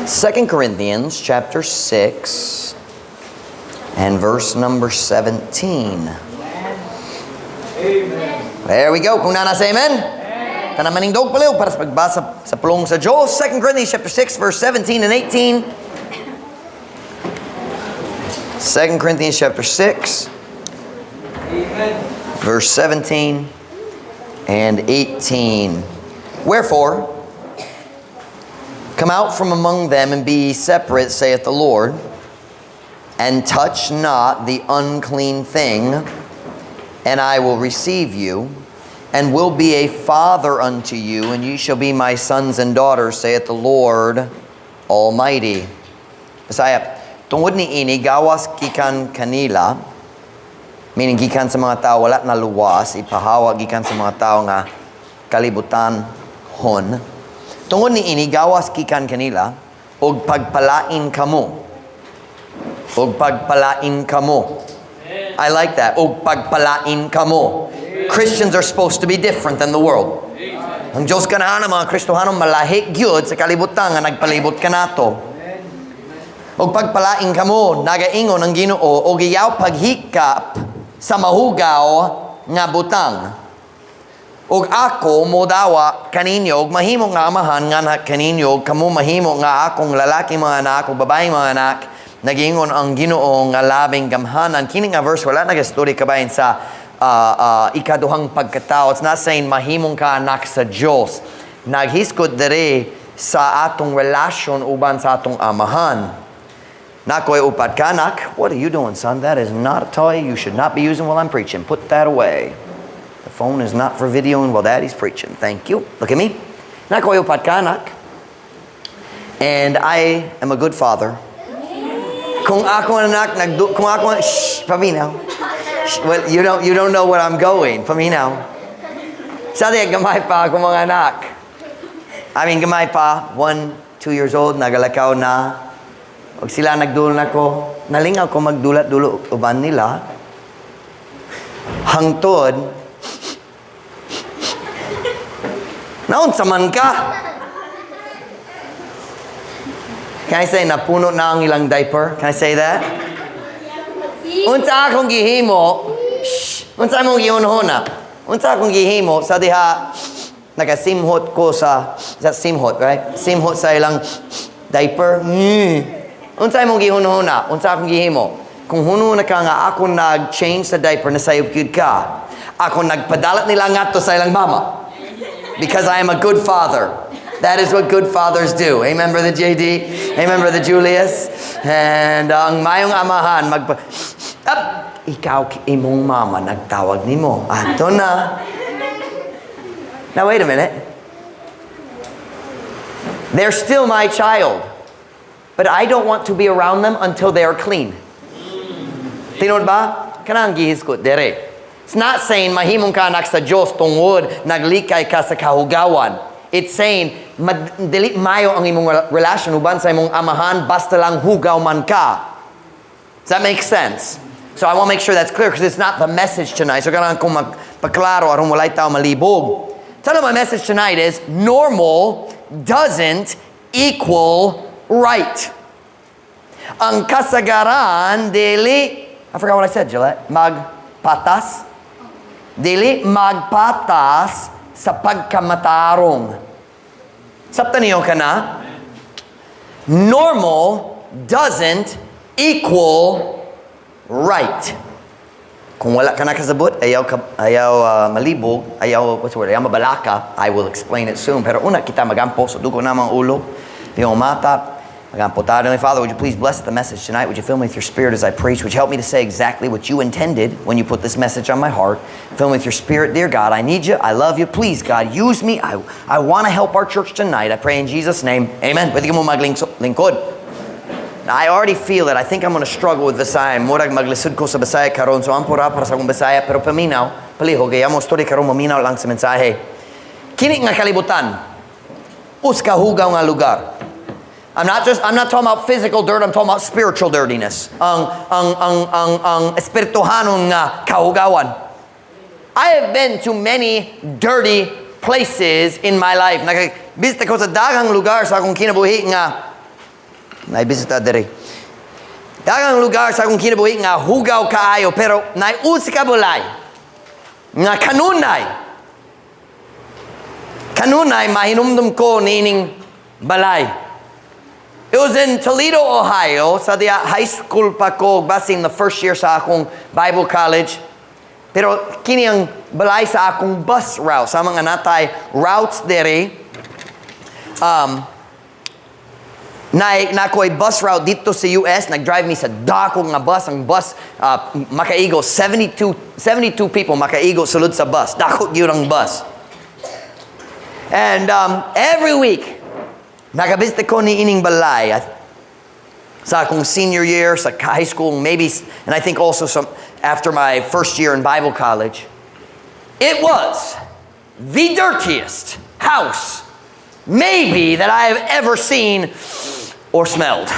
2 Corinthians chapter 6 and verse number 17. Amen. There we go. Kung nasa amen? Tanamaning dog paliw para sa pagbasa sa pulong sa Diyos. 2 Corinthians chapter 6 verse 17 and 18. 2 Corinthians chapter 6 Amen. verse 17 and 18. Wherefore, come out from among them and be ye separate, saith the Lord, and touch not the unclean thing, and I will receive you, and will be a father unto you, and ye shall be my sons and daughters, saith the Lord Almighty. Bisaya, tungod ni ini, gawas gikan kanila, meaning gikan sa mga tao, wala na luwas, ipahawa gikan sa mga tao nga kalibutan hon. Tungod ni ini, gawas gikan kanila, og pagpalain kamo. Og pagpalain kamo. I like that. Og pagpalain kamo. Christians are supposed to be different than the world. Ang Diyos ganahan ng mga Kristohanong malahi gyud sa kalibutan nga nagpalibot ka nato. Og pagpalain kamo, nagaingon ang Ginoo, og iyaw paghikap sa mahugaw nga butang. Og ako modawa kaninyo, og mahimo nga amahan nga na kaninyo, kamo mahimo nga akong lalaki mga anak, o babaeng mga anak, nagingon ang Ginoo nga labing gamhanan. Kini nga verse, wala nag-story kabayan sa ikaduhang pagkatao. It's not saying mahimong ka anak sa Diyos. Naghiskot dere sa atong relasyon uban sa atong amahan. Nakoy upat kanak, what are you doing, son? That is not a toy you should not be using while I'm preaching. Put that away. The phone is not for videoing while daddy's preaching. Thank you. Look at me. Nakoy upat kanak. And I am a good father. Kung ako anak, kung ako, shh, paminaw. Well, you don't know what I'm going. Paminaw. Sabi, gamay pa ako mga anak. I mean, gamay pa, 1, 2 years old, nagalakaw na. Pag sila nagdulon ako, nalingaw ko magdulat-dulo uban nila. Hangtod, naunsa man ka? Can I say, napuno na ang ilang diaper? Can I say that? Unsa akong gihimo, unsa akong gihunhuna? Unsa akong gihimo, sa diha, nagasimhot ko sa simhot, right? Simhot sa ilang diaper. Unsa akong gihunhuna? Unsa akong gihimo? Kung hununa ka nga ako nag-change sa diaper, nasayop gyud ka. Ako nagpadalat nila ngadto sa ilang mama. Because I am a good father. That is what good fathers do. Amen, Brother JD? Amen, Brother Julius? And ang mayong amahan, ikaw imong mama nagtawag nimo. Ato na. Now wait a minute. They're still my child. But I don't want to be around them until they are clean. Tinod ba? Kanang gihiskot dere. It's not saying mahimong ka anak sa Diyos tungod naglikay ka sa kahugawan. It's saying dili mayo ang imong relasyon uban sa imong amahan basta lang hugaw man ka. Does that make sense? So I want to make sure that's clear because it's not the message tonight. So kailangan kong magpaklaro aron walay tao malibog. So my message tonight is normal doesn't equal right. Ang kasagaran dili, I forgot what I said, Gillette. Magpatas. Dili magpatas sa pagkamatarong. Sapta niyo ka na? Normal doesn't equal right. Kung wala ka nakasabot, ayaw malibog, ayaw mabalaka, I will explain it soon. Pero una kita magampo sa dugo namang ulo, yung mata, magampo tayo. Father, would you please bless the message tonight? Would you fill me with your spirit as I preach? Would you help me to say exactly what you intended when you put this message on my heart? Fill me with your spirit, dear God. I need you. I love you. Please, God, use me. I want to help our church tonight. I pray in Jesus' name. Amen. Pwede ka mo maglingkod. Now, I already feel that I think I'm going to struggle with Visaya. Murag maglisod ko sa Visaya karon. So, ampura para sa akong Visaya. Pero paminaw, palihog. Kaya mo story karon maminaw lang sa mensahe. Kini nga kalibutan. Uskahugaw nga lugar. I'm not talking about physical dirt, I'm talking about spiritual dirtiness. Ang espirituhanong nga kahugawan. I have been to many dirty places in my life. Nakabisita ko sa daghang lugar sa akong kinabuhi nga Naibisita diri. Dagang lugar sa akong kinabuhi nga hugaw kaayo pero naiusi ka bulay. Nga kanunay. Kanunay mahinumdum ko nining balay. It was in Toledo, Ohio. Sa dia high school pa ko, basing the first year sa akong Bible college. Pero kini ang balay sa akong bus route. Sa mga natay routes dere. Na ako'y bus route dito sa US. Nag-drive me sa dako nga bus. Ang bus, makaigo, 72 people makaigo sulod sa bus. Dako yun ang bus. And every week, nagabisita ko ni ining balay sa akong senior year, sa high school, maybe, and I think also after my first year in Bible college. It was the dirtiest house maybe that I have ever seen or smelled.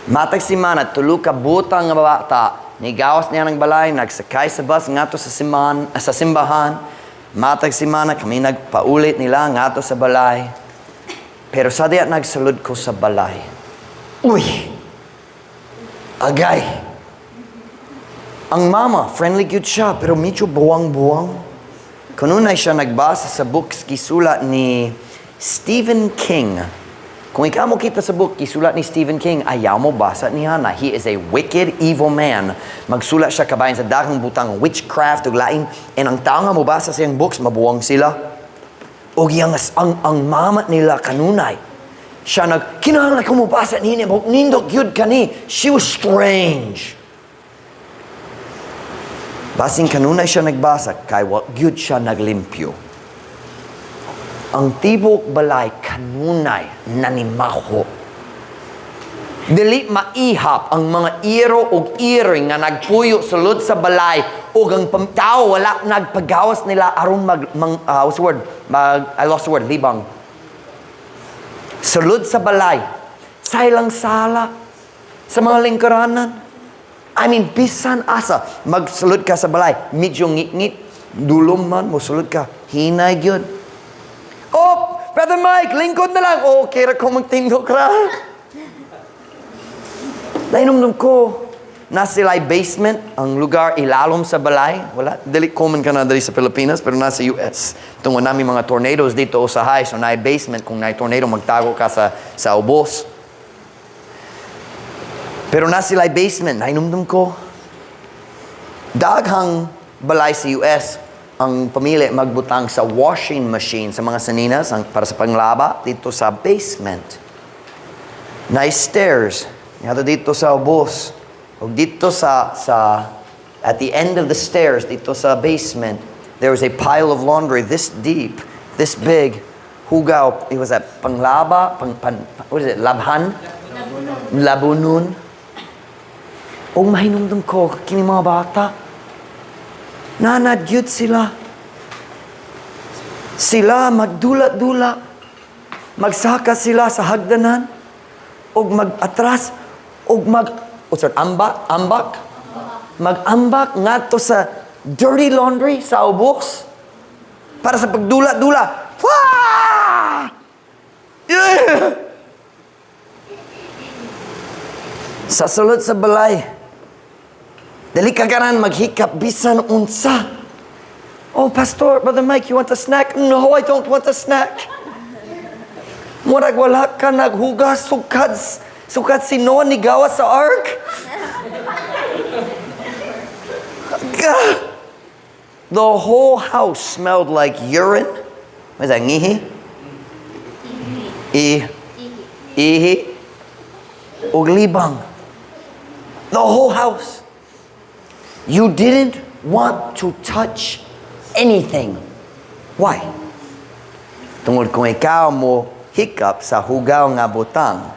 Matag si Mana, tulo ka butang nga bata, nigawas niya ng balay, nagsakay sa bus, ngato sa simbahan. Matag si Mana, kami nagpaulit nila, ngato sa balay. Pero sa diya nagsalud ko sa balay. Uy! Agay! Ang mama, friendly cute siya, pero medyo buwang-buwang. Kanunay siya nagbasa sa books kisulat ni Stephen King. Kung ikaw mo kita sa book, kisulat ni Stephen King, ayaw mo basa niya na he is a wicked, evil man. Magsulat siya kabayan sa dagang butang, witchcraft, ug lain. And ang tao nga mo basa sa iyang books, mabuwang sila. O ang mama nila kanunay. Siya kinahanglan ko mo basa niya, nindot yun kani. She was strange. Basing kanunay siya nagbasa, kay what yun siya naglimpyo. Ang tibok balay kanunay nanimaho. Dili maihap ang mga iro o iring nga nagpuyo sulod sa balay o ang tao wala nagpagawas nila aron I lost the word, libang. Sulod sa balay, sa ilang sala, sa mga lingkuranan. I mean, bisan asa, magsulod ka sa balay, medyo ngit-ngit, dulom man, musulod ka, hinay yun. Oh, Brother Mike, lingkod na lang. Oh, kira ko magtindok ra. Nainumdum ko, nasa sila'y basement, ang lugar ilalom sa balay. Wala, dili common ka na dali sa Pilipinas, pero nasa US. Tungod namin mga tornadoes dito o sa high, so na'y basement, kung na'y tornado, magtago ka sa ubos. Pero nasa sila'y basement, nainumdum ko, daghang balay sa US, ang pamilya magbutang sa washing machine sa mga saninas para sa panglaba dito sa basement. Na'y stairs, yato dito sa ubos. O dito at the end of the stairs, dito sa basement, there was a pile of laundry this deep, this big. Hugaw, it was a panglaba, what is it, labhan? Labunun. O mahinumdum ko, kini mga bata, nanadyut sila. Sila magdula-dula. Magsaka sila sa hagdanan. O mag-atras. O ambak. Mag-ambak ngadto sa dirty laundry sa ubos. Para sa pagdula-dula. Wah! Yeah! Sa sulod sa balay, dali ka ganan maghikap bisan unsa. Oh, Pastor, Brother Mike, you want a snack? No, I don't want a snack. Murag wala ka naghugas, sukad si Noah ni gawa sa ark. God. The whole house smelled like urine. What is that, ngihi? Ihi. Ug libang. The whole house. You didn't want to touch anything. Why? Tungod kung ikaw mo hikap sa hugaw nga butang,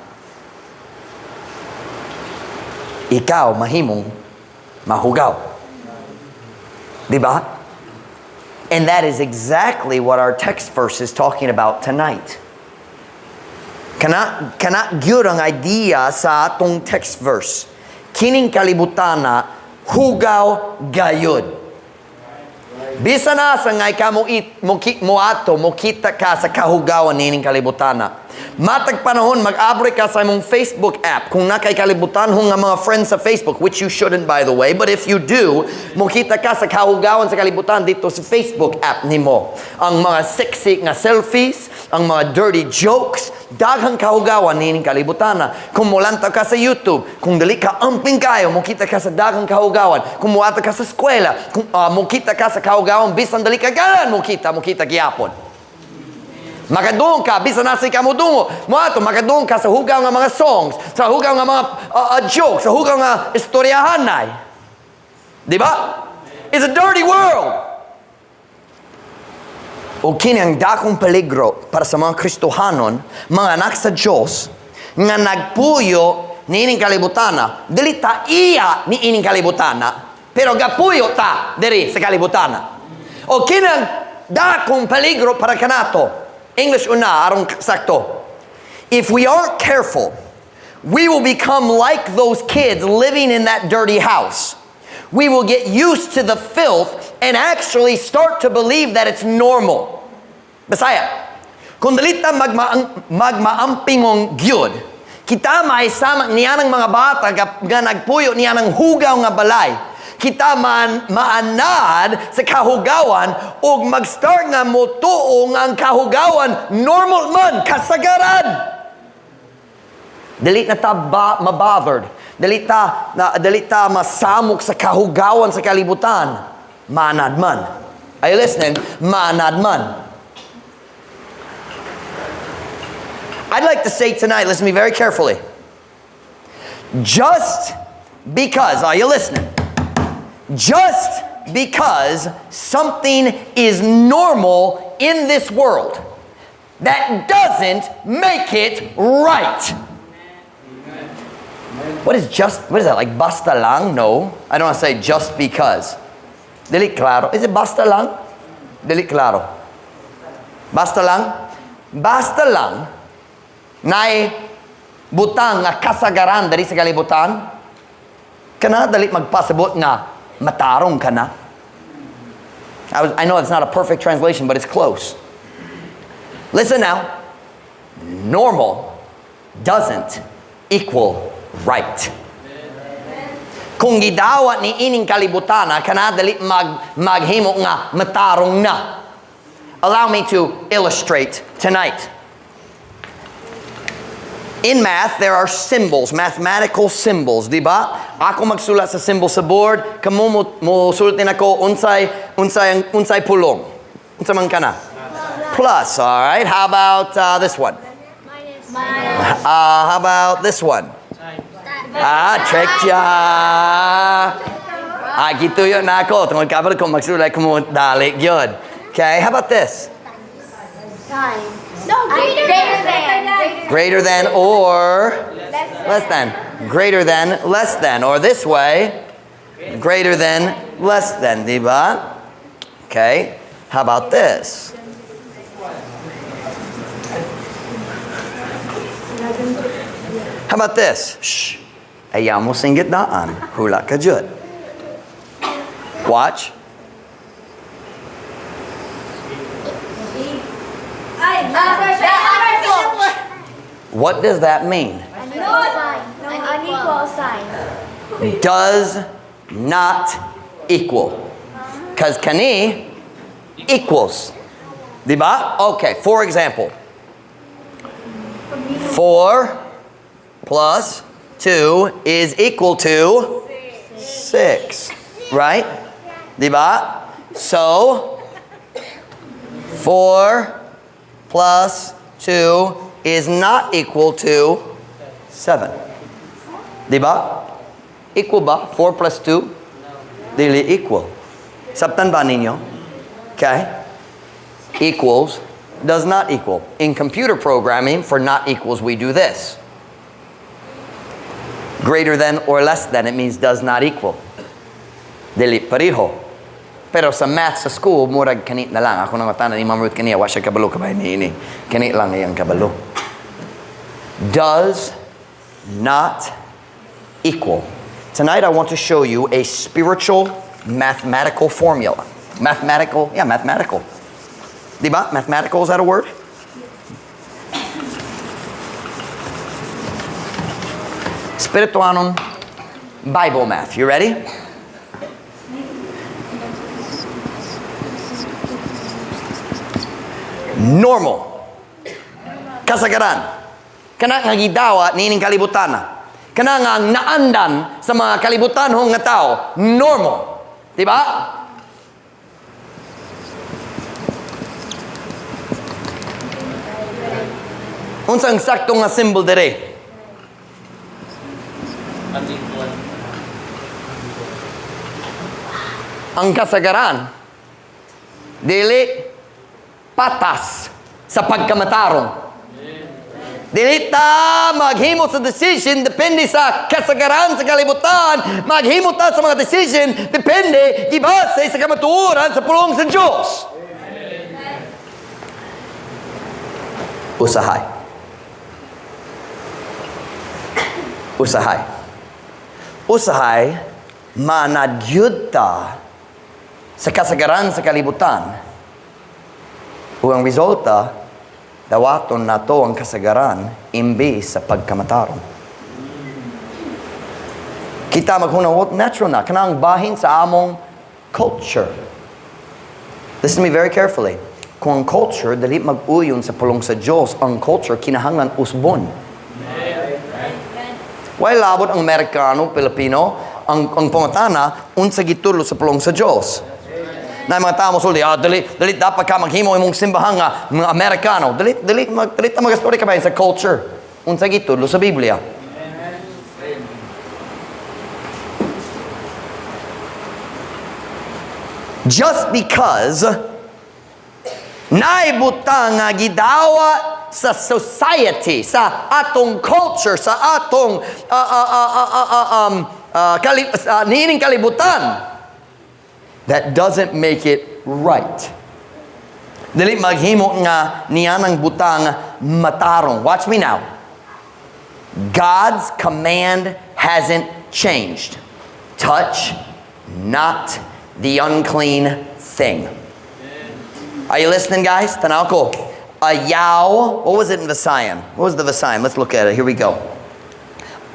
ikaw mahimong mahugaw. Diba? And that is exactly what our text verse is talking about tonight. Kana gyud ang idea sa atong text verse. Kining kalibutana, hugaw gayud. Bisan asa ngay ka mo ato, mo kita ka sa kahugawan nining kalibutana. Matag panahon, mag-abri ka sa mong Facebook app. Kung nakay kalibutan ho nga mga friends sa Facebook, which you shouldn't by the way, but if you do, mo kita ka sa kahugawan sa kalibutan dito sa Facebook app nimo. Ang mga sexy nga selfies, ang mga dirty jokes, daghang kahugawan nining kalibutana. Kung mulanta ka sa YouTube, kung dali ka amping kayo, mo kita ka sa daghang kahugawan. Kung muata ka sa eskwela, kung mo kita ka sa kahugawan, bisan dali ka ganan, mo kita giyapon. Makadung ka, bisan nasa ka mo dungo. Muato, makadung ka sa hugaw nga mga songs, sa hugaw nga mga jokes, sa hugaw nga istoryahan na. Diba? It's a dirty world. O kinyang dakong peligro para sa mga Kristohanon, mga anak sa Diyos, nga nagpuyo ni ining kalibutana, dili ta iya ni ining kalibutana, pero gapuyo ta diri sa kalibutana. O kinyang dakong peligro para kanato, English una, arong sakto. If we aren't careful, we will become like those kids living in that dirty house. We will get used to the filth and actually start to believe that it's normal. Bisaya, kung dalita magmaampingong gyud, kita maisama niya ng mga bata nga nagpuyo niya ng hugaw nga balay. Kita maanad sa kahugawan ug mag-start nga motuong ang kahugawan normal man, kasagaran. Dili na ta mabothered. Dili ta masamok sa kahugawan sa kalibutan. Maanad man. Are you listening? Maanad man. I'd like to say tonight, listen to me very carefully. Just because, are you listening? Just because something is normal in this world, that doesn't make it right. What is that, like basta lang? No. I don't want to say just because. Dili claro. Is it basta lang? Dili claro. Basta lang? Basta lang na butang nga kasagaran dari sa kalibutan, kana dali magpasabot nga matarong ka na. I know it's not a perfect translation, but it's close. Listen now. Normal doesn't equal right. Kung gidawat ni ining kalibutana, kana dali maghimo nga matarong na. Allow me to illustrate tonight. In math, there are symbols, mathematical symbols, di ba? Ako magsulat sa symbol sa board, kamo mo sulutin ako unsay pulong. Unsa man kana? Plus, all right? How about this one? Minus. How about this one? Check ya. Gito yun na ako. Tungkol kapal ko magsulat ko mo dali yun. Okay, how about this? Sign. No, greater than. Greater than or less than. Greater than, less than. Or this way, greater than, less than. Diba? Okay. How about this? How about this? Shh. Ayaw mo singgit daan. Hula ka jud. Watch. What does that mean? An unequal sign. Does not equal. Because kani equals. Diba? Okay, for example. 4 plus 2 is equal to 6. Right? Diba? So, 4 plus 2 is not equal to 7. Diba? Equal ba? 4 plus 2? Dili equal. Sabtan ba ninyo? Okay? Equals does not equal. In computer programming, for not equals, we do this. Greater than or less than, it means does not equal. Dili pareho. Pero sa math sa school, murag kanit na lang. Ako nang matana ni Ma'am Ruth kaniya, wasya kabalo kabay ni ini. Kanit lang iyang kabalo. Does not equal. Tonight I want to show you a spiritual mathematical formula. Mathematical? Yeah, mathematical. Diba? Mathematical, is that a word? Spirituanon Bible math. You ready? Normal. Kasagaran. Kana nga gidawa nining kalibutan. Kana nga naandan sa mga kalibutan hong nga tao. Normal. Diba? Unsang sakto nga symbol dire? Ang kasagaran dili patas sa pagkamatarong. Dili ta maghimo sa decision depende sa kasagaran sa kalibutan. Maghimo ta sa mga decision depende gibase sa kamatuoran sa pulong sa Dios. Usahay. Usahay manadyud ta sa kasagaran sa kalibutan. Ang resulta, dawaton na to ang kasagaran imbis sa pagkamatarong. Kita maghunawot natural na, kanang bahin sa among culture. Listen to me very carefully. Kung ang culture, dali mag-uyon sa pulong sa Diyos, ang culture, kinahanglan usbon. Why labot ang Amerikano, Pilipino, ang pumatana, unsa gitulo sa pulong sa Diyos. Na mga tao sulti, dali dapat ka maghimo imong simbahan nga mga Amerikano. Dali magastori ka ba sa culture. Unsa gitulo sa Biblia. Just because naibutang nga gidawa sa society, sa atong culture, sa atong nining kalibutan, that doesn't make it right. Dili maghimo nga niya ng butang matarong. Watch me now. God's command hasn't changed. Touch not the unclean thing. Are you listening, guys? Tanaw ko. Ayaw. What was it in Visayan? What was the Visayan? Let's look at it. Here we go.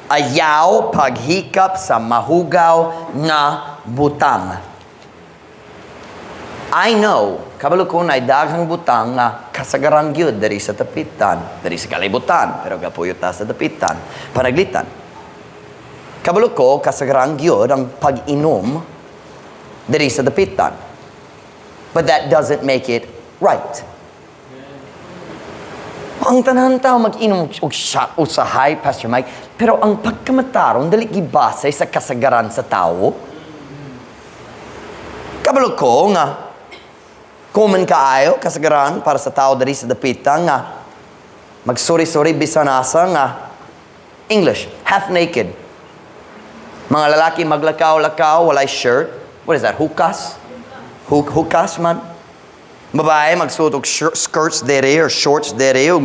Ayaw paghikap sa mahugaw nga butang. I know, kabalo ko na daghang butang nga kasagaran gyud dari sa tapitan, dari sa kalibutan, pero gapuyo ta sa tapitan, panaglitan. Kabalo ko kasagaran gyud ang pag-inom dari sa tapitan. But that doesn't make it right. Ang tanan tao mag-inom og usahay, Pastor Mike, pero ang pagkamataron dali gibase sa kasagaran sa tao. Kabalo ko nga common kaayo kasagaran para sa tao dari sa dapitan nga magsuri-suri bisan asa nga English, half naked. Mga lalaki maglakaw-lakaw, walay shirt. What is that? Hukas? Hukas man. Babae magsuot og skirts dere or shorts dere o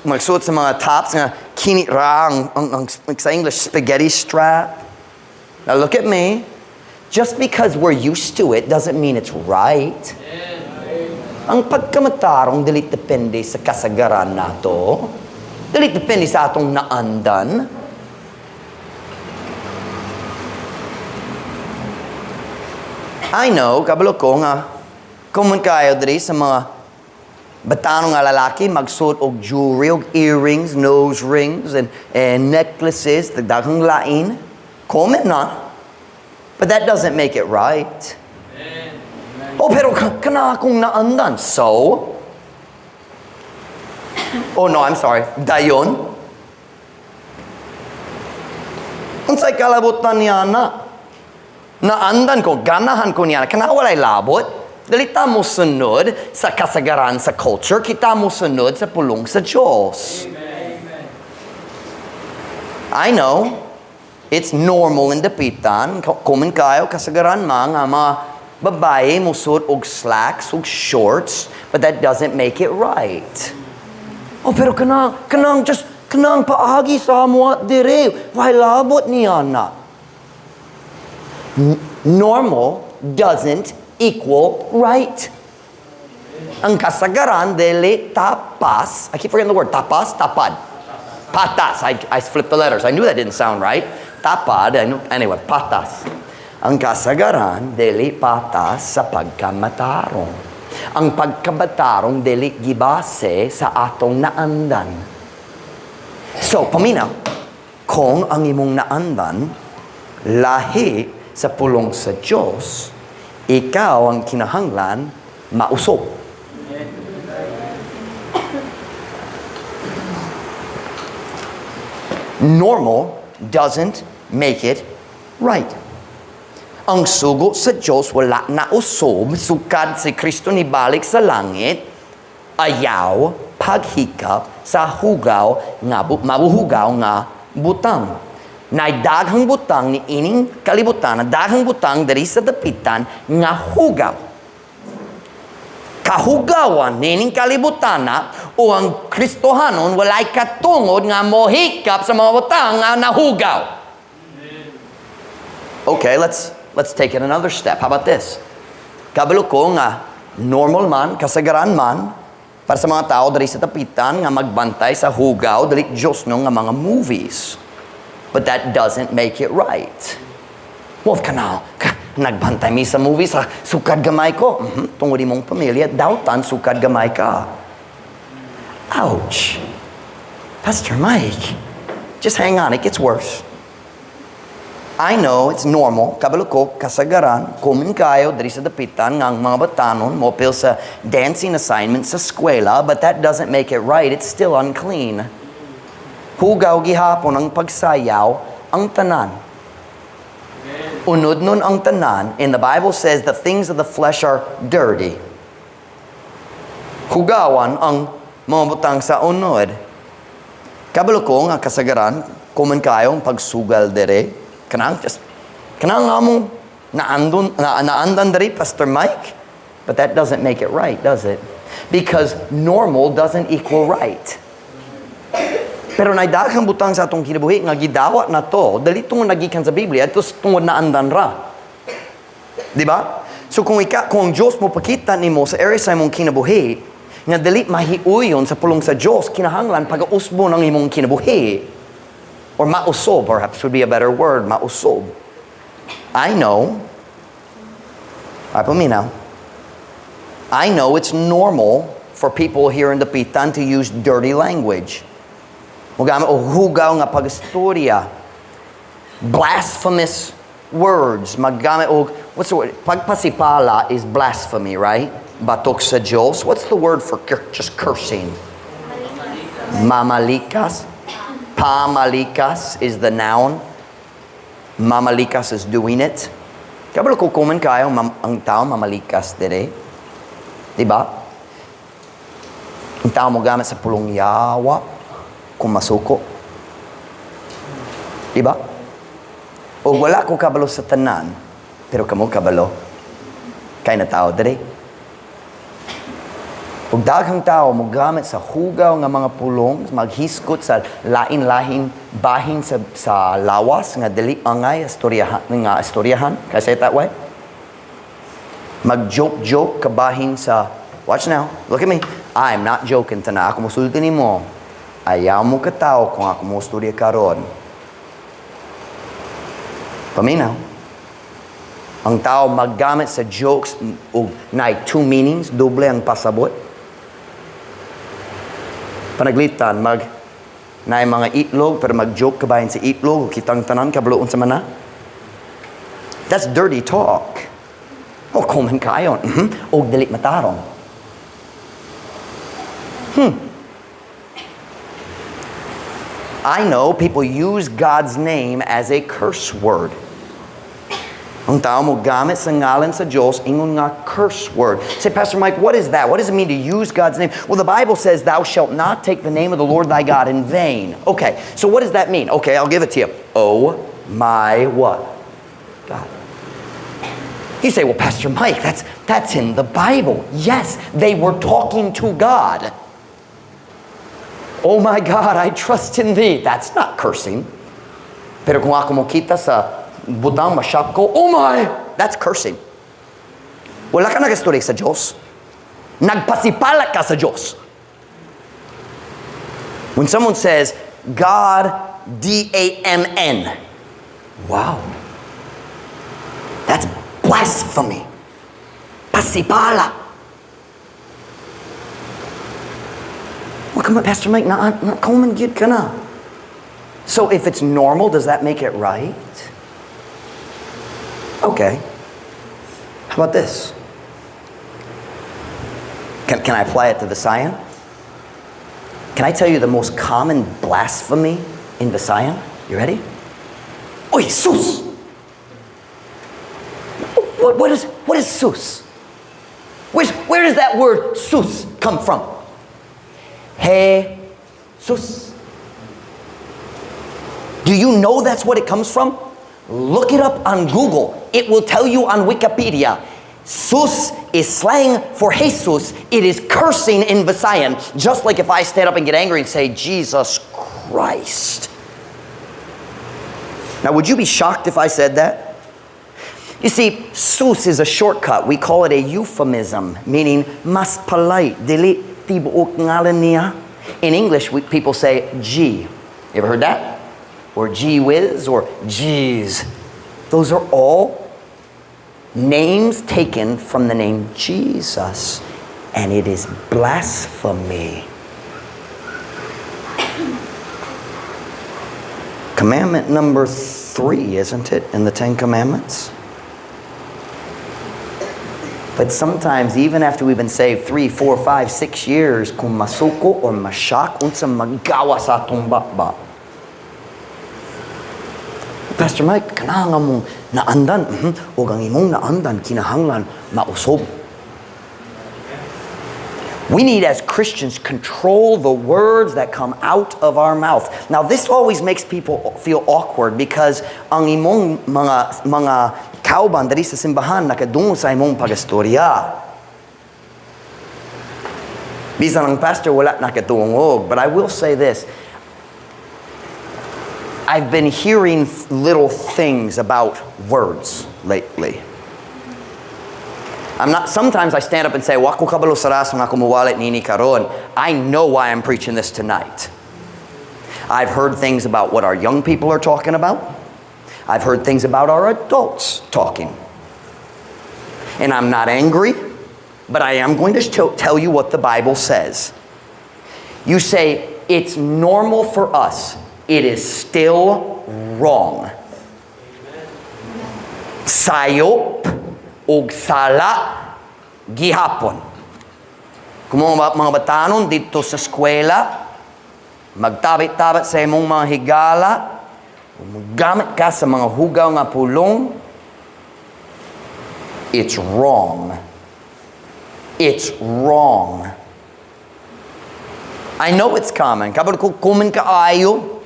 magsuot sa mga tops nga kinit ra ang sa English spaghetti strap. Now look at me. Just because we're used to it doesn't mean it's right. Ang pagkamatarong dili depende sa kasagaran nato. Dili depende sa atong naandan. I know, kabalo ko nga, common kayo diri sa mga batano nga lalaki, magsuot og jewelry, og earrings, nose rings, and necklaces, daghang lain. Common na. But that doesn't make it right. Oh, pero kana akong naandan. So? Oh, no, I'm sorry. Dayon? Unsay kalabutan niya na? Naandan ko, ganahan ko niya. Kana walay labot. Dali ta mo sunod sa kasagaran sa culture. Kita mo sunod sa pulong sa Diyos. I know. It's normal in dapitan. Common kayo kasagaran mga babae musot og slacks og shorts, but that doesn't make it right. Oh, pero kanang paagi sa mo dire. Why labot niya na? Normal doesn't equal right. Ang kasagaran dili tapas. I keep forgetting the word. Tapas, tapad. Patas. I flipped the letters. I knew that didn't sound right. Tapad. Anyway, patas. Ang kasagaran dili patas sa pagkamatarong. Ang pagkamatarong dili gibase sa atong naandan. So, paminaw, kung ang imong naandan lahi sa pulong sa Diyos, ikaw ang kinahanglan mausog. Normal doesn't make it right. Ang sugo sa Diyos wala na usob, sukad si Kristo ni balik sa langit, ayaw, paghikap sa hugaw nga mabuhugaw nga butang. Na daghang butang ni ining kalibutan, na daghang butang dari sa dapitan nga hugaw. Kahugawan nining kalibutan na o ang Kristohanon walay katungod nga mohikap sa mga butang nga nahugaw. Okay, let's take it another step. How about this? Kabalo ko nga normal man, kasagaran man, para sa mga tao dari sa tapitan nga magbantay sa hugaw dali Diyos no nga mga movies. But that doesn't make it right. Well, nagbantay mi sa movies, sukad gamay ko. Tungod imong pamilya, dautan, sukad gamay ka. Ouch. Pastor Mike, just hang on, it gets worse. I know it's normal, kabalo ko, kasagaran, kumin kayo, dari sa dapitan, ng mga batanon, mopil sa dancing assignment sa eskwela, but that doesn't make it right, it's still unclean. Hugaw gihapon ang pagsayaw, ang tanan. Unod nun ang tanan, and the Bible says the things of the flesh are dirty. Hugawan ang mga butang sa unod. Kabalo ko nga kasagaran, kuman kayong pagsugal dere, kanang nga mong naandan dere, Pastor Mike. But that doesn't make it right, does it? Because normal doesn't equal right. Pero naidaghang butang sa atong kinabuhi nga gidawat na to dali tungod nagikan sa Biblia at tungod na andan ra. Di ba? So kung ang Diyos mo pakita nimo sa area sa imong kinabuhi nga dali mahiuyon sa pulong sa Diyos, kinahanglan pag-usbo ng imong kinabuhi or mausob, perhaps would be a better word, mausob. I know it's normal for people here in the Pitan to use dirty language. Magamit o hugaw nga pag-istorya. Blasphemous words. Magamit o, what's the word? Pagpasipala is blasphemy, right? Batok sa Diyos. What's the word for just cursing? Mamalikas. Pamalikas is the noun. Mamalikas is doing it. Kabalo ko kuman kayo ang tao mamalikas dire. Diba? Ang tao mo gamit sa pulong yawa. Kung masuko. Diba? O wala ko kabalo sa tanan, pero kamo kabalo. Kaya na tao dere. O daghang tao mo gamit sa hugaw nga mga pulong, maghiskot sa lain-lain bahin sa lawas nga dili angay istoryahan. Can I say it that way? Mag-joke kabahin sa, watch now, look at me. I'm not joking tana. Ako musulti nimo. Ayaw mo katao kung ako mo istorya karon. Paminaw. Ang tao maggamit sa jokes o na two meanings, doble ang pasabot. Panaglitan, na mga itlog, pero mag-joke kabahin sa itlog, o kitang tanan, kabaloon sa mana. That's dirty talk. O kuman kayon. O dali matarong. I know people use God's name as a curse word. Ang tao mo gamit sa ngalan sa Diyos, ingon nga curse word. Say, Pastor Mike, what is that? What does it mean to use God's name? Well, the Bible says, thou shalt not take the name of the Lord thy God in vain. Okay, so what does that mean? Okay, I'll give it to you. Oh my what? God. You say, well, Pastor Mike, that's in the Bible. Yes, they were talking to God. Oh my God, I trust in thee. That's not cursing. Pero kung ako mo kita sa butang masyap ko, oh my, that's cursing. Wala ka nag-istorya sa Diyos. Nagpasipala ka sa Diyos. When someone says, God, D-A-M-N, wow. That's blasphemy. Pasipala. Well, come on, Pastor Mike, come and get ka na. So if it's normal, does that make it right? Okay. How about this? Can I apply it to Visayan? Can I tell you the most common blasphemy in Visayan? You ready? Oy, sus! What is sus? Where does that word sus come from? Hey, sus. Do you know that's what it comes from? Look it up on Google. It will tell you on Wikipedia. Sus is slang for Jesus. It is cursing in Visayan. Just like if I stand up and get angry and say, Jesus Christ. Now, would you be shocked if I said that? You see, sus is a shortcut. We call it a euphemism, meaning mas polite. Dili tibuok ngalan niya. In English, people say G. You ever heard that? Or gee whiz, or geez. Those are all names taken from the name Jesus, and it is blasphemy. Commandment number 3, isn't it, in the 10 Commandments? But sometimes, even after we've been saved 3, 4, 5, 6 years, kung masuko or masyak, unsa magawa sa atong bakba. Pastor Mike, kailangan mong naandan. O ang imong naandan, kinahanglan mausob. We need, as Christians, control the words that come out of our mouth. Now, this always makes people feel awkward because ang imong mga kauban diri sa simbahan nakadungo sa imong pagastorya. Bisan ang pastor wala nakatungog. But I will say this. I've been hearing little things about words lately. Sometimes I stand up and say, "Wako kabalo saras nga kumuwalit nini karon." I know why I'm preaching this tonight. I've heard things about what our young people are talking about. I've heard things about our adults talking. And I'm not angry, but I am going to tell you what the Bible says. You say, it's normal for us. It is still wrong. Sayop og sala gihapon. Kung mga batanon dito sa eskwela, magtabit-tabit sa imong mga higala, gamit ka sa mga hugaw nga pulong, it's wrong. It's wrong. I know it's common. Kapag kumin ka ayo,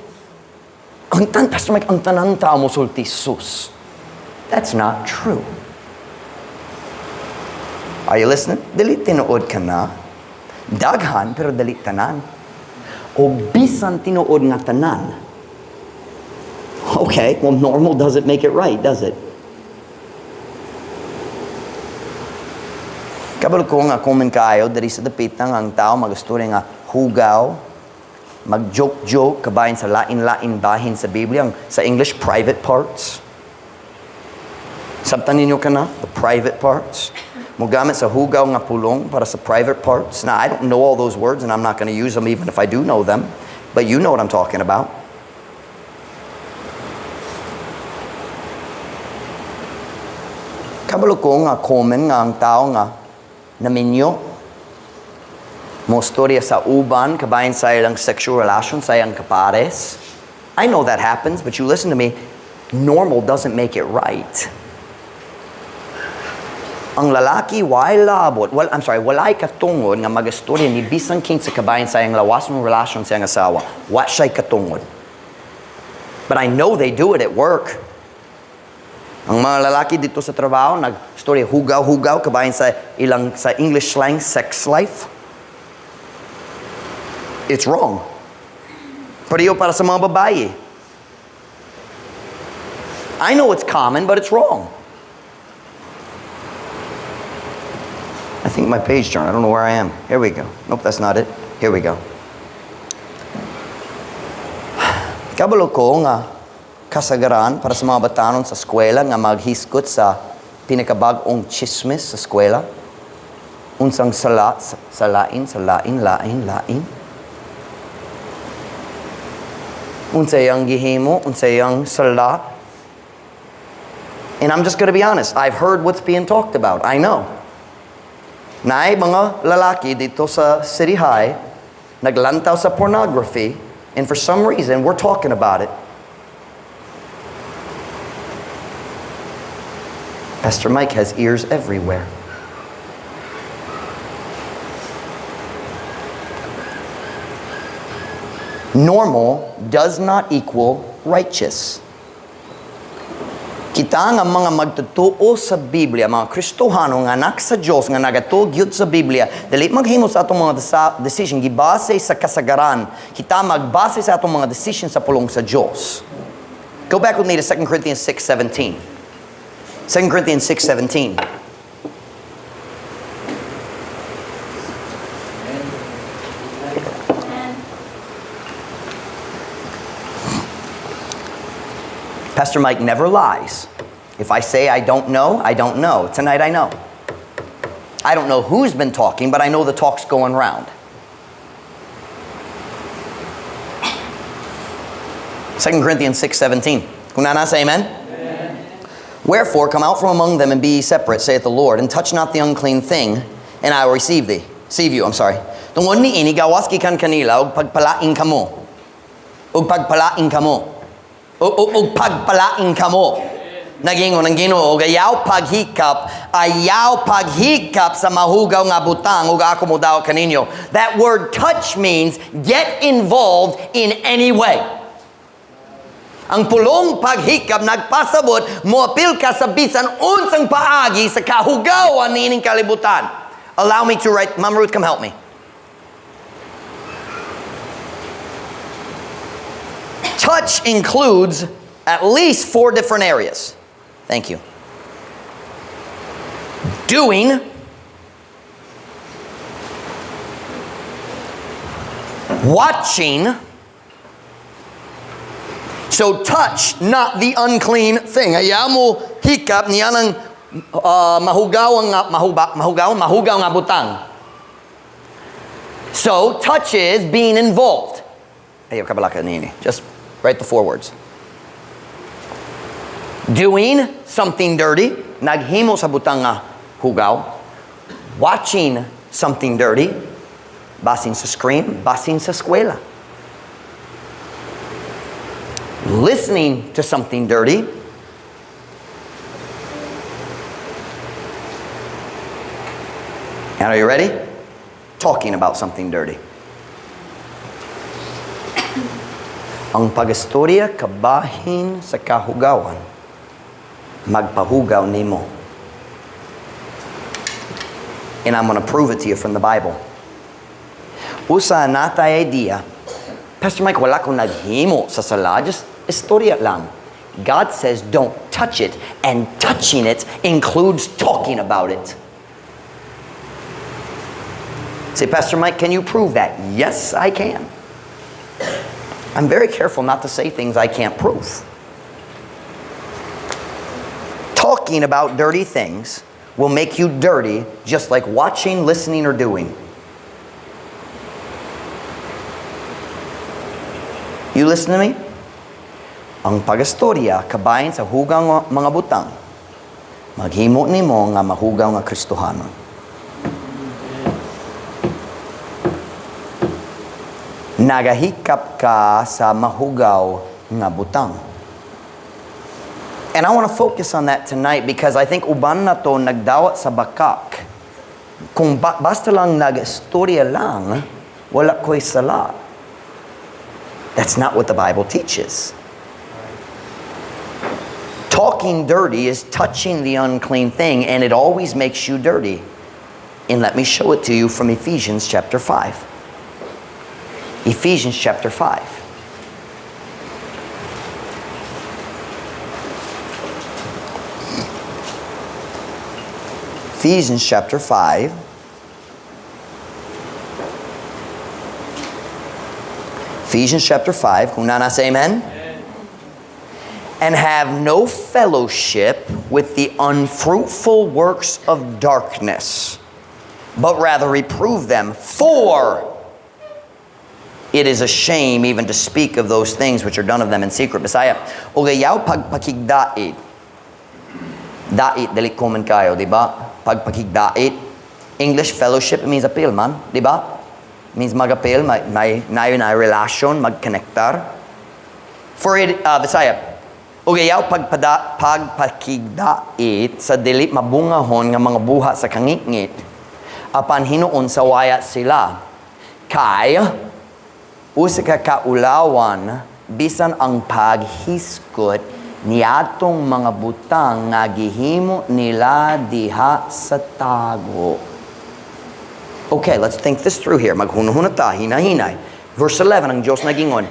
Pastor Mike, ang tanan tao mo sulti sus. That's not true. Are you listening? Dili tinuod ka na. Daghan, pero dili tanan. O bisan tinuod nga tanan. Okay, well, normal doesn't make it right, does it? Kabalo ko nga kumin kaayo, dari sa dapit nang ang tao magasturya nga hugaw, mag-joke-joke, kabayan sa lain-lain bahin sa Biblia, sa English, private parts. Sabtan ninyo ka na, the private parts. Mugamit sa hugaw nga pulong para sa private parts. Now, I don't know all those words, and I'm not going to use them even if I do know them. But you know what I'm talking about. Kabalo ko nga komen nga ang tao nga naminyo. Mo storya sa uban, kabayan sa ilang sexual relation sa iyang kapares. I know that happens, but you listen to me, normal doesn't make it right. Ang lalaki, walay katungod nga magastorya ni bisang king sa kabayan sa iyang lawas ng relation sa iyang asawa. Wa siya'y katungod. But I know they do it at work. Ang mga lalaki dito sa trabaho, nagstorya hugaw-hugaw, kabayan sa English slang, sex life. It's wrong. Pareho para sa mga babae. I know it's common, but it's wrong. I think my page turned. I don't know where I am. Here we go. Nope, that's not it. Here we go. Kabalo ko nga kasagaran para sa mga batanon sa eskwela nga maghiskot sa pinakabag-ong chismis sa eskwela. Unsang lain. Unsayang gihimo, unsayang sala. And I'm just going to be honest. I've heard what's being talked about. I know. Naay mga lalaki dito sa City High naglantaw sa pornography, and for some reason we're talking about it. Pastor Mike has ears everywhere. Normal does not equal righteous. Kita nga mga magtutuo sa Biblia, mga Kristohano nga anak sa Diyos, nga nagatugyod sa Biblia, dali maghimo sa atong mga decision, gibase sa kasagaran. Kita magbase sa atong mga decision sa pulong sa Diyos. Go back with me to 2 Corinthians 6:17. 2 Corinthians 6:17. Pastor Mike never lies. If I say I don't know, I don't know. Tonight I know. I don't know who's been talking, but I know the talk's going around. 2 Corinthians 6:17. Kung nasa, amen? Wherefore, come out from among them and be ye separate, saith the Lord, and touch not the unclean thing, and I will receive you. Tungod ni ini, gawas gikan kanila, ug pagpalaing kamo. Ug pagpalaing kamo. Ug pagpalaing kamo. Nagingon ang Ginoo, ayaw paghikap sa mahugaw nga butang, ug ako mo daw kaninyo. That word touch means get involved in any way. Ang pulong paghikap nagpasabot mo apil ka sa bisan unsang paagi sa kahugawan niining kalibutan. Allow me to write. Mama Ruth, come help me. Touch includes at least 4 different areas. Thank you. Doing, watching. So touch, not the unclean thing. Ayaw mo hikap niya ng mahugaw nga butang. So touch is being involved. Ayaw kabalaka nini. Just write the 4 words. Doing something dirty, naghimo sa butang nga hugaw. Watching something dirty, basin sa screen, basin sa eskwela. Listening to something dirty. And are you ready? Talking about something dirty. Ang pagastorya kabahin sa kahugawan, magpahugaw nimo. And I'm going to prove it to you from the Bible. Usa natay idea. Pastor Mike, wala kong naghimo sa sala. Just istorya lang. God says don't touch it, and touching it includes talking about it. Say, Pastor Mike, can you prove that? Yes, I can. I'm very careful not to say things I can't prove. Talking about dirty things will make you dirty, just like watching, listening, or doing. You listen to me? Ang pagastorya kabahin sa hugang mga butang, maghimo nimo nga mahugaw nga Kristohanon. Nagahikap ka sa mahugaw nga butang. And I want to focus on that tonight because I think uban na to nagdawat sa bakak. Kung basta lang nagastorya lang, wala ko'y sala. That's not what the Bible teaches. Talking dirty is touching the unclean thing, and it always makes you dirty. And let me show it to you from Ephesians chapter 5. Ephesians chapter 5. Ephesians chapter 5. Ephesians chapter 5. Kung nana say amen. And have no fellowship with the unfruitful works of darkness, but rather reprove them. For it is a shame even to speak of those things which are done of them in secret. Bisaya, ugayaw pagpakigdait. Dait, dali common kayo, di ba? Pagpakigdait. English, fellowship, it means appeal, man. Di ba? It means mag-appeal, may relasyon, mag-connectar. For it, Bisaya, ugayaw pagpakigdait sa dili mabungahon nga mga buha sa kangitngit, apan hinuon sa waya sila. Kay, usa ka kaulawan, bisan ang paghiskot niadtong mga butang nga gihimo nila diha sa tago. Okay, let's think this through here. Maghunahuna ta, hinahinay. Verse 11, ang Diyos nagingon,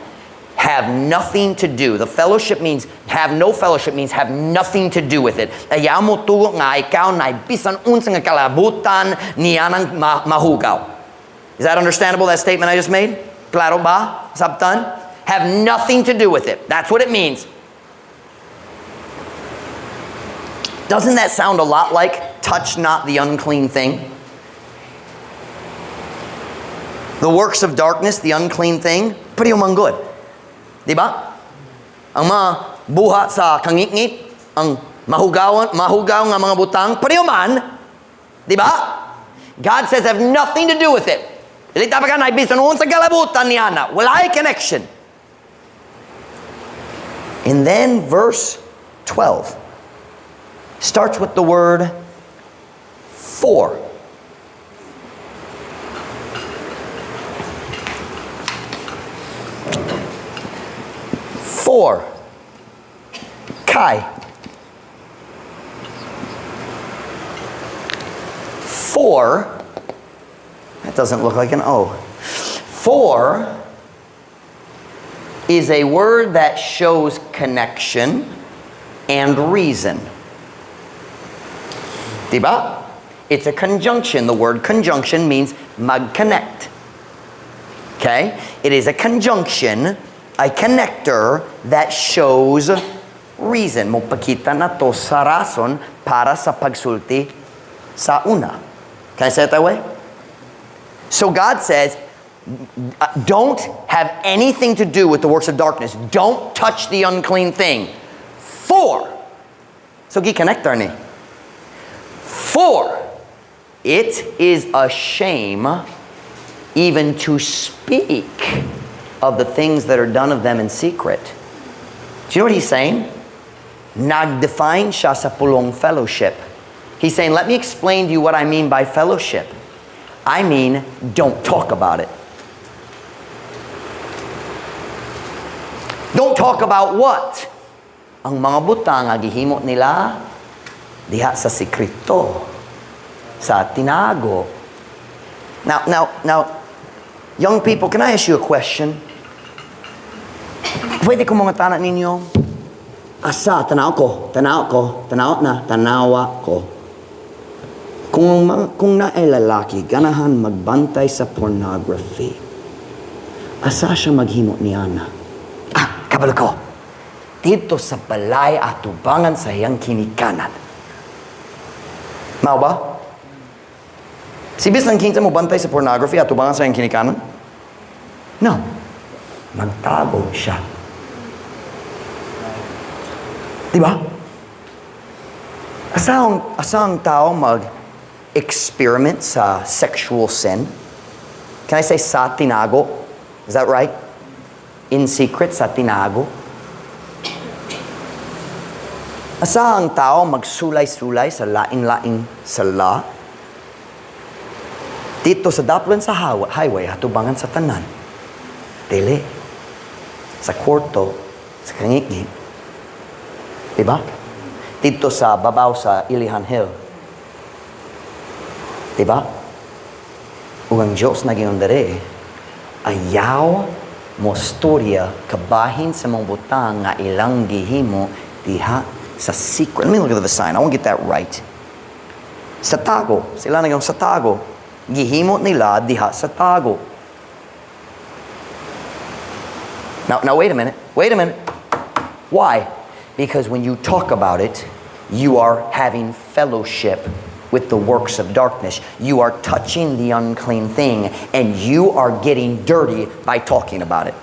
have nothing to do. The fellowship means, have no fellowship means have nothing to do with it. Ayaw mo tugo nga ikaw na bisan unsa nga kalabutan niya nang mahugaw. Is that understandable, that statement I just made? Claro ba? Sabtan? Have nothing to do with it. That's what it means. Doesn't that sound a lot like touch not the unclean thing? The works of darkness, the unclean thing, pretty good. Diba? Ang mga buha sa kangit-ngit, ang mahugaw nga mga butang, pretty man. Diba? God says have nothing to do with it. Ilita pa ka na ibisan sa galabutan ni Ana. Wala ay connection. And then verse 12 starts with the word for. For. Kai. For. That doesn't look like an O. For is a word that shows connection and reason. Diba? It's a conjunction. The word conjunction means mag-connect. Okay? It is a conjunction, a connector that shows reason. Mopakita na to sa rason para sa pagsulti sa una. Can I say it that way? So God says, don't have anything to do with the works of darkness. Don't touch the unclean thing. For. So gi-connector ni. For it is a shame even to speak of the things that are done of them in secret. Do you know what he's saying? Nag-define siya sa pulong fellowship. He's saying, let me explain to you what I mean by fellowship. I mean, don't talk about it. Don't talk about what? Ang mga butang nga gihimo nila diha sa sikrito, sa tinago. Now, young people, can I ask you a question? Pwede ko mga tanak ninyo? Asa, tanaw ko. Kung na ay lalaki, ganahan magbantay sa pornography, asa siya maghimo ni Ana? Kabalo ko. Dito sa balay at tubangan sa iyang kinikanan. Mao ba? Si bis ng kinsa mo bantay sa pornography at tubangan sa iyang kinikanan? No. Magtago siya. Diba? Asang tao mag-experiment sa sexual sin? Can I say sa tinago? Is that right? In secret, sa tinago? Asang tao magsulay-sulay sa laing-laing sala? Dito sa daplon sa highway, hatubangan sa tanan. Dili. Sa kwarto, sa kangit-ngit. Diba? Dito sa babaw sa Ilihan Hill. Diba? Ugang Diyos naging dere, ayaw mo storya kabahin sa mong butang nga ilang gihimo diha sa secret. Let me look at the sign. I want to get that right. Sa tago. Sila naging sa tago. Gihimo nila diha sa tago. Now wait a minute. Why? Because when you talk about it, you are having fellowship with the works of darkness. You are touching the unclean thing, and you are getting dirty by talking about it.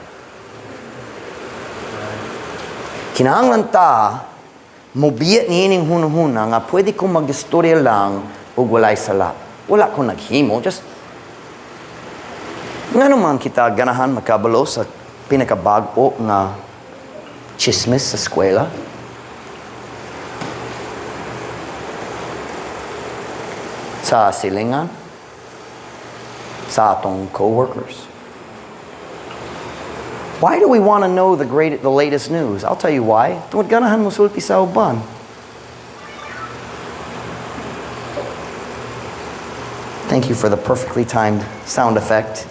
Kinahanglan ta mobiya niining hunahuna nga pwede ko mag-istorya lang ug walay sala. Wala ko naghimo, just nga naman kita ganahan makabalo sa pinakabago nga chismis sa eskwela. Sa silingan, sa atong co-workers. Why do we want to know the latest news? I'll tell you why. Tungod ganahan musulti sa uban. Thank you for the perfectly timed sound effect.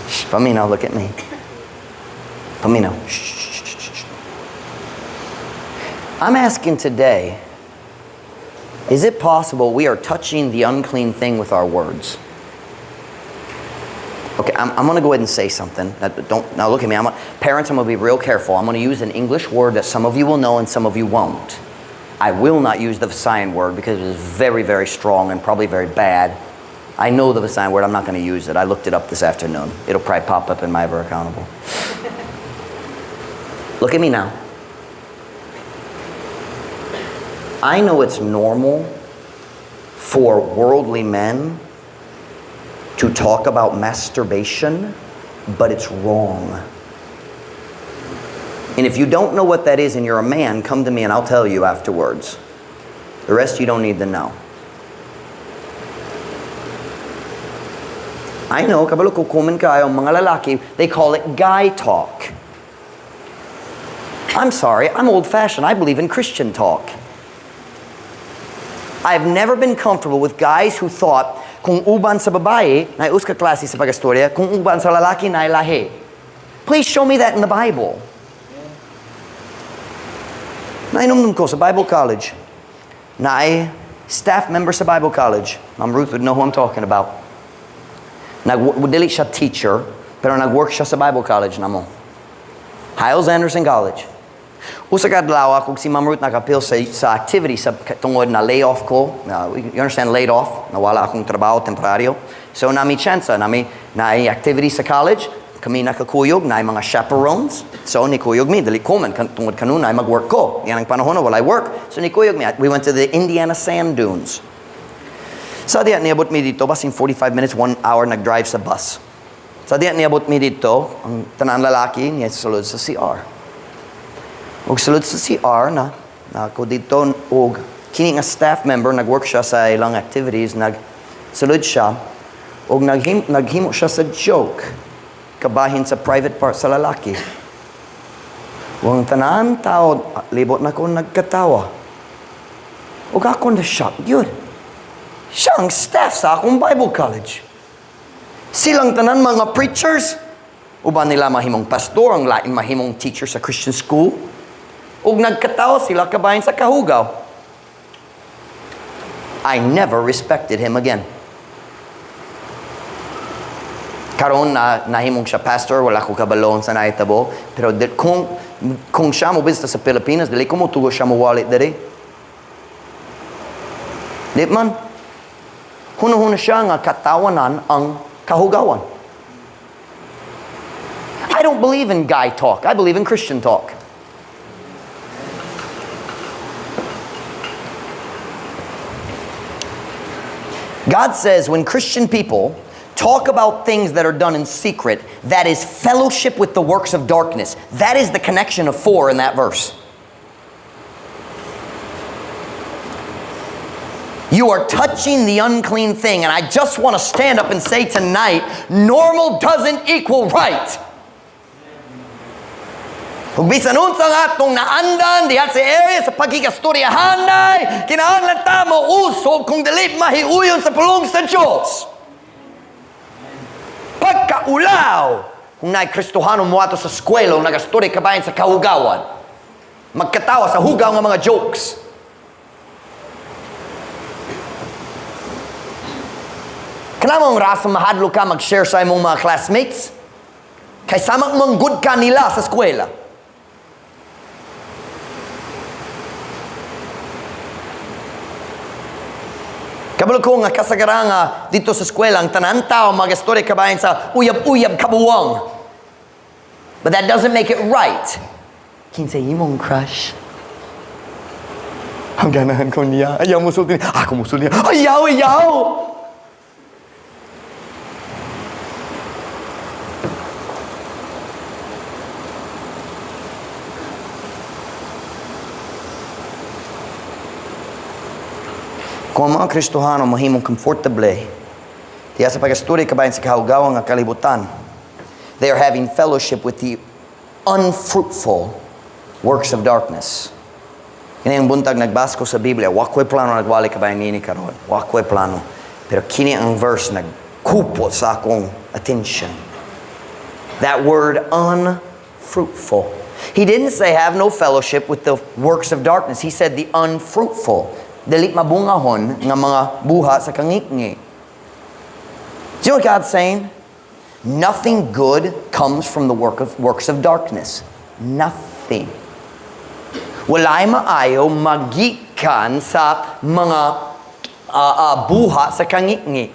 Shh, paminaw, look at me. Paminaw. Shh. I'm asking today, is it possible we are touching the unclean thing with our words? Okay, I'm going to go ahead and say something. Now look at me. Parents, I'm going to be real careful. I'm going to use an English word that some of you will know and some of you won't. I will not use the Visayan word because it is very, very strong and probably very bad. I know the Visayan word. I'm not going to use it. I looked it up this afternoon. It'll probably pop up in my Ever Accountable. Look at me now. I know it's normal for worldly men to talk about masturbation, but it's wrong. And if you don't know what that is and you're a man, come to me and I'll tell you afterwards. The rest you don't need to know. I know, kabalo ko kumen kayo mga lalaki, they call it guy talk. I'm sorry, I'm old-fashioned. I believe in Christian talk. I've never been comfortable with guys who thought kung uban sa babae, na uska klase sa pagastorya, kung uban sa lalaki, na lahi. Please show me that in the Bible. Nainumdum ko sa Bible College. Na staff member sa Bible College. Ma'am Ruth would know who I'm talking about. Dili siya teacher, pero nag-work siya sa Bible College na mo. Hiles Anderson College. Usa kadlaw kung si Ma'am Ruth nakapil sa activity sa tungod na layoff ko. You understand laid off? Nawala akong trabaho temporaryo. So nami chance na activity sa college. Kami nakakuyog na mga chaperones. So ni kuyog mi dali ko man tungod kanuna ay mag-work ko. Yan ang panahon na walay work. So ni kuyog mi we went to the Indiana sand dunes. Sa diyan niabot mi dito basin 45 minutes 1 hour nag-drive sa bus. Sa diyan niabot mi dito ang tanan lalaki niya sulod sa CR. Og sulod sa CR na ako dito og kini nga staff member nag-work siya sa ilang activities sulod siya og naghimo siya sa joke kabahin sa private part sa lalaki. Wang tanan tao libot na ko nagkatawa. Og ako na shock yun. Siya ang staff sa akong Bible College. Silang tanan mga preachers. Uban nila mahimong pastor, ang lain mahimong teacher sa Christian school. Ug nagkatawa sila kabahin sa kahugaw. I never respected him again. Karon na nahimong siya pastor, wala ko kabalon sa naitabo. Pero kung siya mo bisita sa Pilipinas, dili ko mo tugo siya mo wallet diri. Di man. Huno-huno siya nga katawanan ang kahugawan. I don't believe in guy talk. I believe in Christian talk. God says when Christian people talk about things that are done in secret, that is fellowship with the works of darkness. That is the connection of 4 in that verse. You are touching the unclean thing, and I just want to stand up and say tonight, normal doesn't equal right. Kung bisan unsang atong naandan dihat sa area sa pagkikastoryahanay, kinahanglan ta mo usog kung dili mahiuyon sa pulong sa Diyos. Pagkaulaw, kung na'y Kristohano mo ato sa eskwela o nagastorya kabayan sa kahugawan, magkatawa sa hugaw ng mga jokes. Kanamong rasa mahadlo ka mag-share sa imong mga classmates? Kay samang manggod ka nila sa eskwela. Kabalo ko nga kasagaranga dito sa eskwela, ang tanan tao mag-istorya kabayan sa uyab-uyab kabuwang. But that doesn't make it right. Kinsay imong crush. Ang ganahan ko niya. Ayaw mo sulti niya. Ako mo sulti niya. Ayaw! Kung ang mga Kristohano mahimong komportable, tiya sa pag-istorya kabayan sa kahugawang nga kalibutan, they are having fellowship with the unfruitful works of darkness. Kini ang buntag nagbasa ko sa Biblia, wakoy plano nagwali kabayan nini karon. Wakoy plano. Pero kini ang verse nagkupo sa akong attention. That word unfruitful. He didn't say have no fellowship with the works of darkness. He said the unfruitful. Dili mabungahon nga mga buha sa kangitngi. Do you know what God's saying? Nothing good comes from the works of darkness. Nothing. Walay maayo magikan sa mga buha sa kangitngi.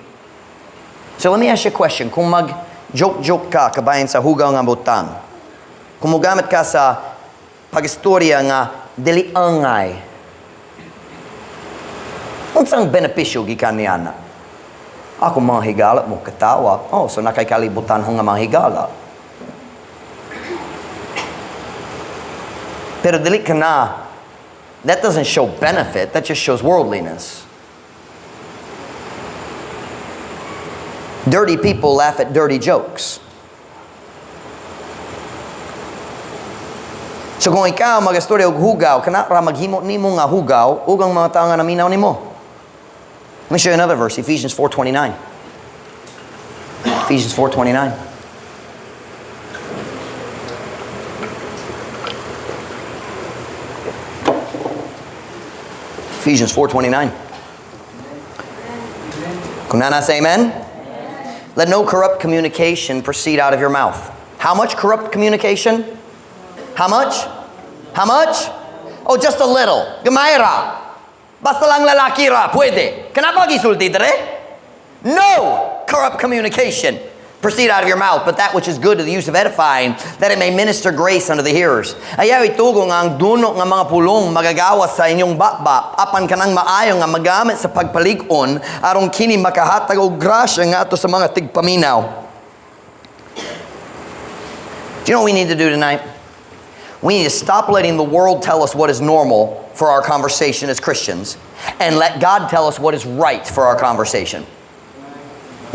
So let me ask you a question. Kung mag-joke-joke ka, kabayan sa hugaw nga butang, kung mugamit ka sa pag-istorya nga dili angay, unsang benepisyo gikan niya na? Ako mga higala mo katawa. Oh, so nakakalibutan ho nga mga higala. Pero dili ka na. That doesn't show benefit. That just shows worldliness. Dirty people laugh at dirty jokes. So kung ikaw mag-istorya og hugaw, kana ra maghimo nimo nga hugaw ug ang mga tawo nga naminaw nimo. Let me show you another verse, Ephesians 4:29. Ephesians 4:29. Ephesians 4:29. Kung na say amen? Let no corrupt communication proceed out of your mouth. How much corrupt communication? How much? How much? Oh, just a little. Gamay ra. Basta lang lalaki ra, pwede. Kanapa gisulti dere? No corrupt communication proceed out of your mouth, but that which is good to the use of edifying, that it may minister grace unto the hearers. Ayaw itugo nga ang duno nga mga pulong magagawas sa inyong bakbak, apan kanang maayo nga magamit sa pagpalig-on, aron kini makahatag og grasya nga ato sa mga tigpaminaw. Do you know what we need to do tonight? We need to stop letting the world tell us what is normal for our conversation as Christians and let God tell us what is right for our conversation.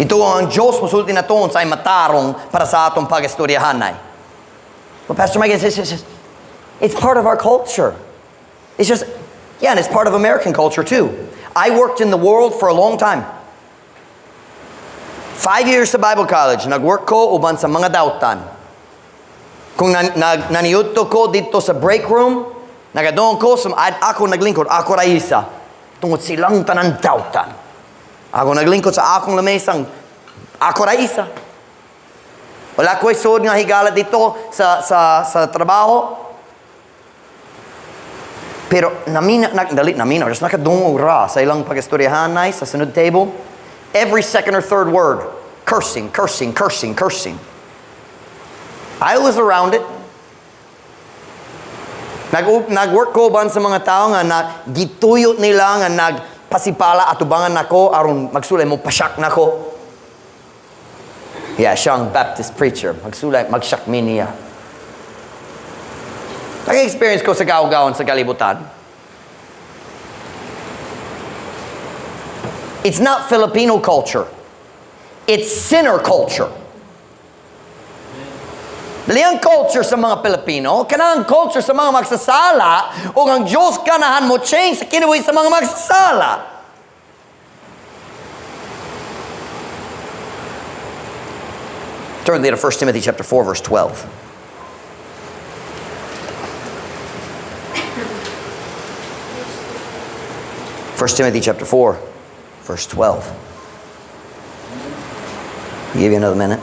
Ito ang Diyos musulti na toon sa matarong para sa atong pag-istoryahanay. But Pastor Mike, it's part of our culture. It's just, and it's part of American culture too. I worked in the world for a long time. 5 years sa Bible college, nag-work ko uban sa mga dautan. Kung naniyuto ko dito sa break room, nagadoon ko, ako naglingkod, ako raisa. Tungod silang tanan dautan. Ako naglingkod sa akong lamesang, ako raisa. Wala ko'y suod nga higala dito sa trabaho. Pero namina, just nakadungog ra sa ilang pag-istoryahanay sa sunod table. Every second or third word, cursing. I was around it. Nag-work ko ban sa mga tao nga gituyot nila nga nagpasipala atubangan nako aron magsulay mo pasyak nako. Yeah, siyang Baptist preacher. Magsulay, magsyak mi niya. Nag-experience ko sa gawgawan sa kalibutan. It's not Filipino culture. It's sinner culture. Dali ang culture sa mga Pilipino, kanang culture sa mga magsasala, o ang Diyos kanahan mo change sa kinabuhi sa mga magsasala. Turn to 1 Timothy chapter 4, verse 12. 1 Timothy chapter 4, verse 12. I'll give you another minute.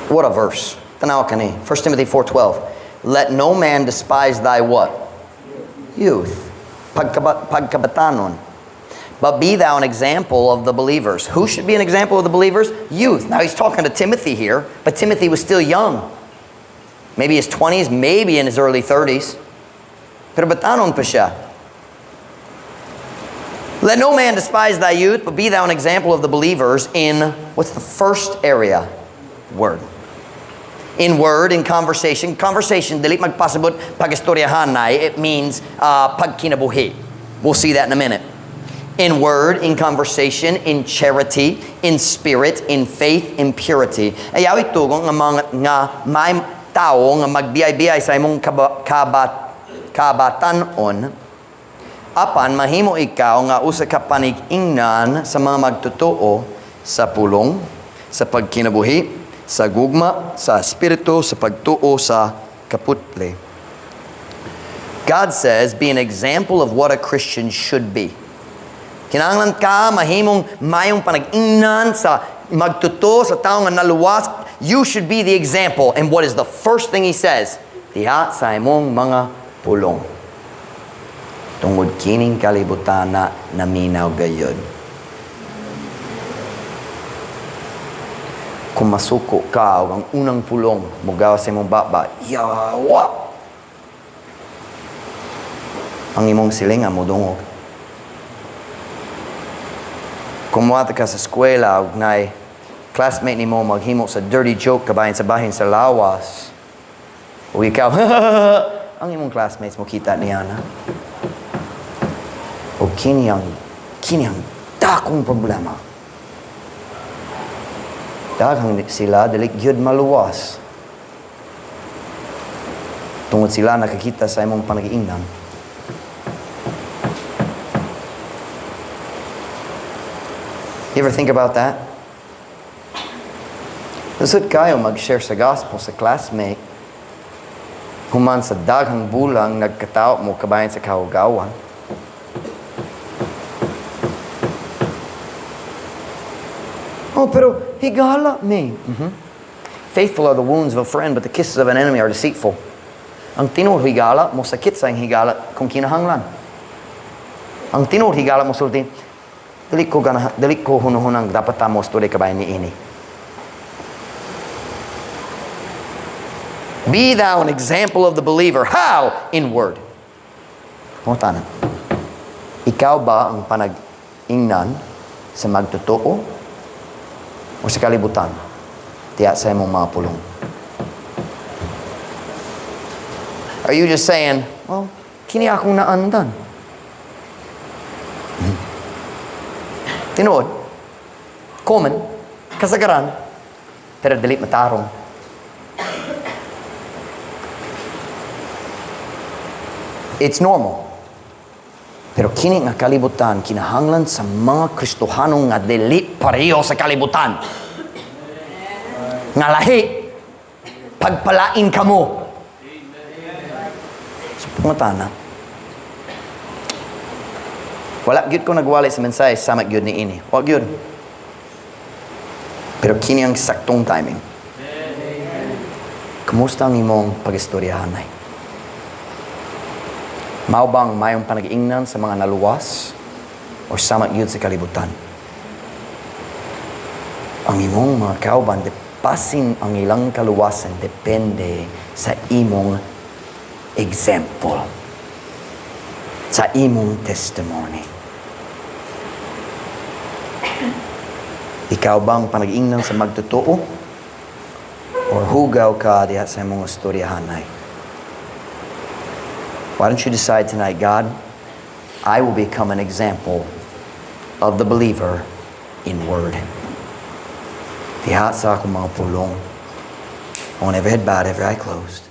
What a verse. Tanaw ka ni. 1 Timothy 4:12. Let no man despise thy what? Youth. Pagkabatanon. But be thou an example of the believers. Who should be an example of the believers? Youth. Now he's talking to Timothy here, but Timothy was still young. Maybe his 20s, maybe in his early 30s. Pero batanon pa siya. Let no man despise thy youth, but be thou an example of the believers in, what's the first area? Word. In word, in conversation. Conversation, dili magpasabot pag-istoryahanay. It means pagkinabuhi. We'll see that in a minute. In word, in conversation, in charity, in spirit, in faith, in purity. Ayaw itugong nga may tao nga magbiyay-biyay sa imong kabatanon, apan mahimo ikaw nga usa ka panig-ingnan sa mga magtotoo sa pulong, sa pagkinabuhi, sa gugma, sa espiritu, sa pagtuo sa kaputle. God says, be an example of what a Christian should be. Kinahanglan ka mahimong mayong panag-ingnan sa magtuto sa tao nga naluwas. You should be the example. And what is the first thing he says? Diha sa imong mga pulong. Tungod kining kalibutan na naminaw gayud. Kung masuko ka o ang unang pulong mugaw sa imong baba, yawa! Ang imong silinga mo dungog. Kung muwata ka sa eskwela ug nay classmate nimo maghimo sa dirty joke kabahin sa bahin sa lawas. O ikaw, ang imong classmates mo kita niya na. O kini ang dakong problema. Daghang sila dili gyud maluwas. Tungod sila nakakita sa imong panag-iingnan. You ever think about that? Lusod kayo mag-share sa gospel sa classmate. Human sa daghang bulang nagkataot mo kabayan sa kahugawan. Oh, pero higala me. Faithful are the wounds of a friend, but the kisses of an enemy are deceitful. Ang tinuod higala mo sakit sa higala kung kinahanglan. Ang tinuod higala mo sulti, dili ko hunuhunang dapat tamo story kabayan ni ini. Be thou an example of the believer. How? In word. Mo tanan. Ikaw ba ang panag-ingnan sa magtotoo o sa kalibutan? Tiya sa imong mga pulong. Are you just saying, well, kini akong naandan? Tinuod, common, kasagaran, pero dili matarong. It's normal. Pero kini nga kalibutan, kinahanglan sa mga Kristohanong nga dili pareho sa kalibutan. Nga lahi, pagpalain ka mo. So, pangutana, wala gyud ko nagwali sa mensahe sama gyud ni ini. Wag gyud. Pero kini ang saktong timing. Kumusta ang imong pag-istoryahanay? Mao bang mayong panag-ingnan sa mga naluwas o sama gyud sa kalibutan? Ang imong mga kauban pasin ang ilang kaluwasan depende sa imong example. Sa imong testimony. Ikaw bang panag-ingnan sa magtotoo? Or hugaw ka diha sa imong istoryahanay? Why don't you decide tonight, God, I will become an example of the believer in word. Diha sa akong mga pulong. I want every head bowed, every eye closed.